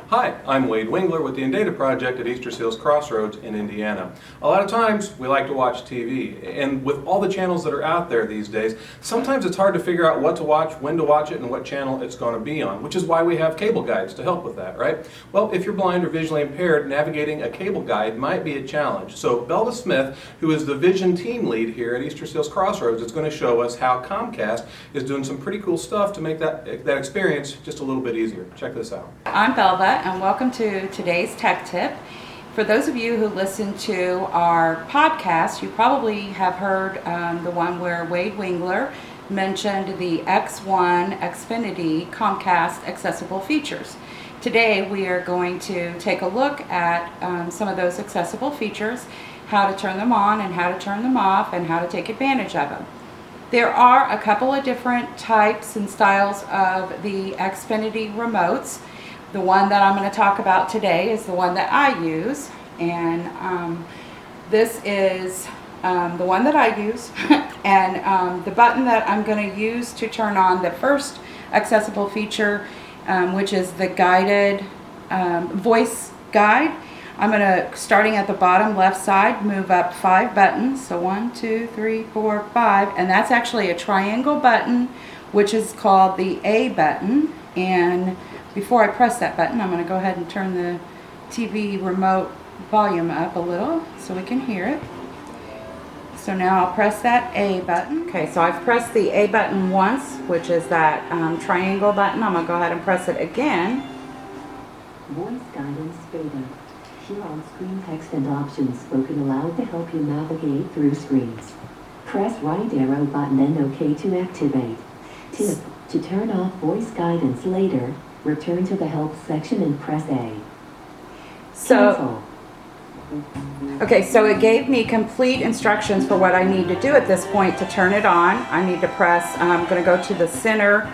Hi, I'm Wade Wingler with the Indata Project at Easter Seals Crossroads in Indiana. A lot of times we like to watch TV, and with all the channels that are out there these days, sometimes it's hard to figure out what to watch, when to watch it, and what channel it's going to be on, which is why we have cable guides to help with that, right? Well, if you're blind or visually impaired, navigating a cable guide might be a challenge. So Belda Smith, who is the vision team lead here at Easter Seals Crossroads, is going to show us how Comcast is doing some pretty cool stuff to make that experience just a little bit easier. Check this out. I'm Belda, and welcome to today's Tech Tip. For those of you who listen to our podcast, you probably have heard the one where Wade Wingler mentioned the X1 Xfinity Comcast accessible features. Today we are going to take a look at some of those accessible features, how to turn them on and how to turn them off, and how to take advantage of them. There are a couple of different types and styles of the Xfinity remotes. The one that I'm going to talk about today is the one that I use, and this is the one that I use, and the button that I'm going to use to turn on the first accessible feature, which is the guided voice guide. I'm going to, starting at the bottom left side, move up 5 buttons, so 1, 2, 3, 4, 5, and that's actually a triangle button, which is called the A button. And before I press that button, I'm going to go ahead and turn the TV remote volume up a little so we can hear it. So now I'll press that A button. Okay, so I've pressed the A button once, which is that triangle button. I'm going to go ahead and press it again. Voice guidance beta. Here on screen text and options spoken aloud to help you navigate through screens. Press right arrow button and OK to activate. Tip: to turn off voice guidance later, return to the help section and press A. So, okay, so it gave me complete instructions for what I need to do at this point to turn it on. I need to press, I'm going to go to the center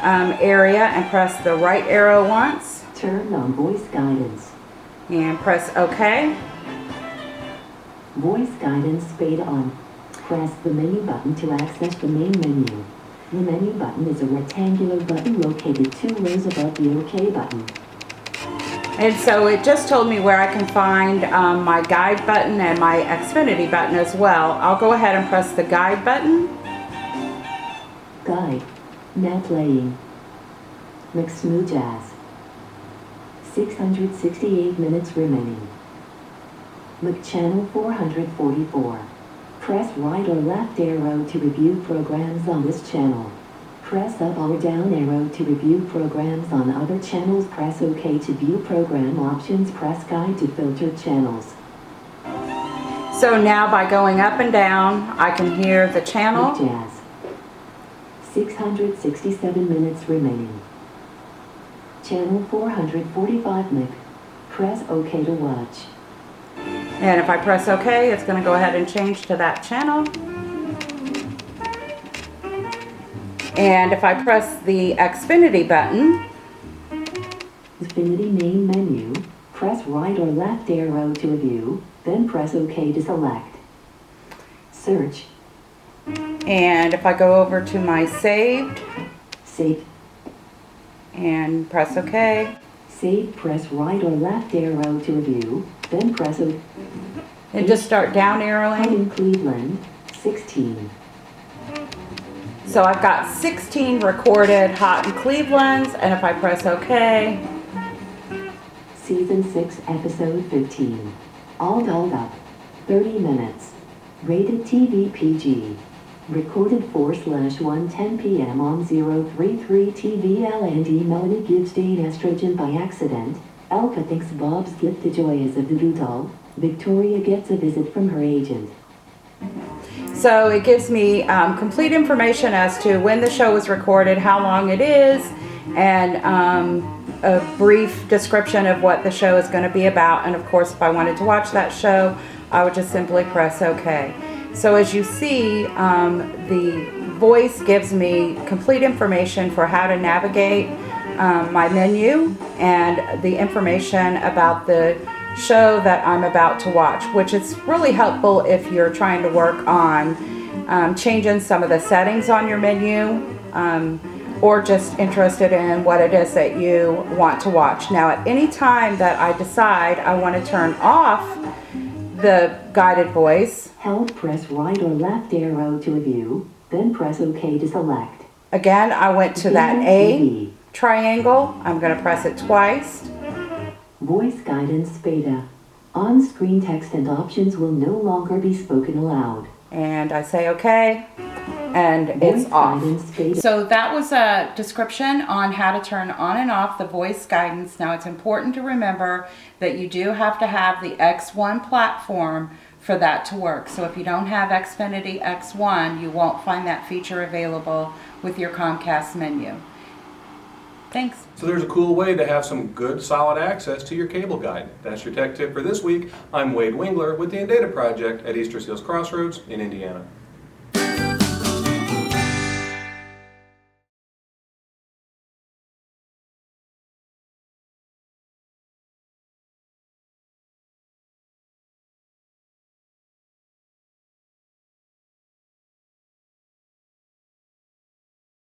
area and press the right arrow once. Turn on voice guidance. And press OK. Voice guidance beta on. Press the menu button to access the main menu. The menu button is a rectangular button located 2 rows above the OK button. And so it just told me where I can find my guide button and my Xfinity button as well. I'll go ahead and press the guide button. Guide. Now playing. Mix smooth jazz. 668 minutes remaining. Look channel 444. Press right or left arrow to review programs on this channel. Press up or down arrow to review programs on other channels. Press OK to view program options. Press guide to filter channels. So now by going up and down, I can hear the channel. Look jazz. 667 minutes remaining. Channel 445 Mic. Press OK to watch. And if I press OK, it's going to go ahead and change to that channel. And if I press the Xfinity button, Xfinity main menu, press right or left arrow to review, then press OK to select. Search. and if I go over to my saved, Save. and press OK, Save, press right or left arrow to review, then press OK. and just start down arrowing. in Cleveland, 16. So I've got 16 recorded Hot in Cleveland's, and if I press OK, Season 6, Episode 15. All dolled up. 30 minutes. Rated TV PG. Recorded 4/1:10 p.m. on 033 TV. L&D Melanie gives Dane estrogen by accident. Elka thinks Bob's gift the joys of the doodle. Victoria gets a visit from her agent. so it gives me complete information as to when the show was recorded, how long it is, and a brief description of what the show is going to be about. And of course, if I wanted to watch that show, I would just simply press OK. So as you see, the voice gives me complete information for how to navigate my menu and the information about the show that I'm about to watch, which is really helpful if you're trying to work on changing some of the settings on your menu. or just interested in what it is that you want to watch. Now, at any time that I decide I want to turn off the guided voice, Held, press right or left arrow to view, then press OK to select. again, I went to that A triangle. I'm going to press it twice. Voice guidance beta. On-screen text and options will no longer be spoken aloud. And I say okay, and it's Voice off. guidance beta. So that was a description on how to turn on and off the voice guidance. Now it's important to remember that you do have to have the X1 platform for that to work. So if you don't have Xfinity X1, you won't find that feature available with your Comcast menu. Thanks. So there's a cool way to have some good solid access to your cable guide. That's your tech tip for this week. I'm Wade Wingler with the In Data Project at Easter Seals Crossroads in Indiana.